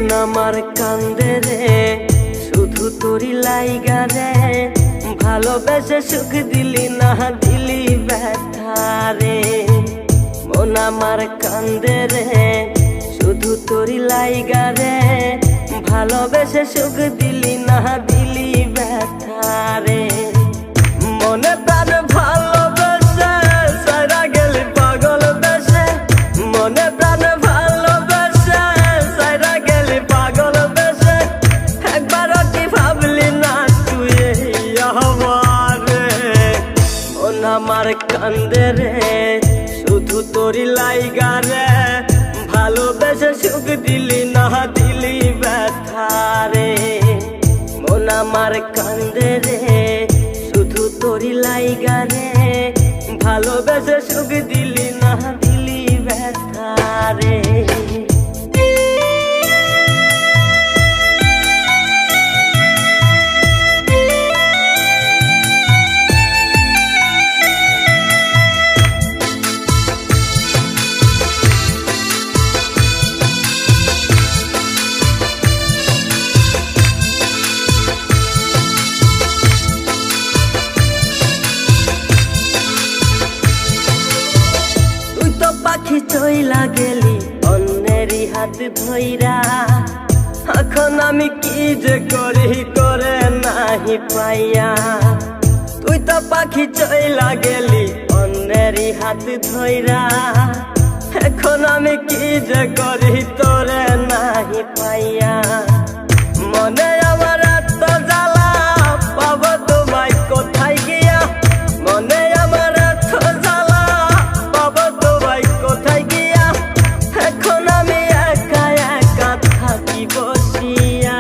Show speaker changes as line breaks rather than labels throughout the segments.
মন আমার কান্দে রে শুধু তোরি লাইগা রে, ভালোবেসে সুখ দিলি না দিলি ব্যথা রে। মন আমার কান্দে রে শুধু তোরি লাইগা রে, ভালোবেসে সুখ দিলি না দিলি ব্যথা রে। মনে প্রাণ ভালোবেসে সারা গেলি পাগল বেশে, মনে প্রাণ ভালোবেসে সারা গেলি পাগল বেশে, একবার কি ভাবলি না তুই আমার রে। মন আমার কান্দে রে শুধু তোরি লাইগা রে, ভালোবেসে সুখ দিলি না দিলি ব্যথা রে। মন আমার কান্দে রে শুধু তোরি লাইগা রে, ভালোবেসে সুখ দিলি না দিলি ব্যথা রে। পাখি চইলা গেলি অন্যেরই হাত ধইরা, এখন আমি কি যে করি করে নাহি পাইয়া। তুই তো পাখি চইলা গেলি অন্যেরই হাত ধইরা, এখন আমি কি যে করি তোরে নাহি পাইয়া। মনে আমার এত জ্বালা পাবো তোমায় কোথায় গিয়া, মনে আমার এত জ্বালা পাবো তোমায় কোথায় গিয়া, এখন আমি একা একা থাকি বসিয়া।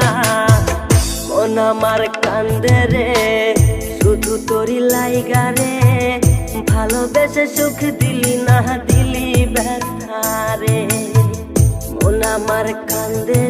মন আমার কান্দে রে শুধু তোরি লাইগা রে, ভালোবেসে সুখ দিলি না দিলি ব্যথা রে। মন আমার কান্দে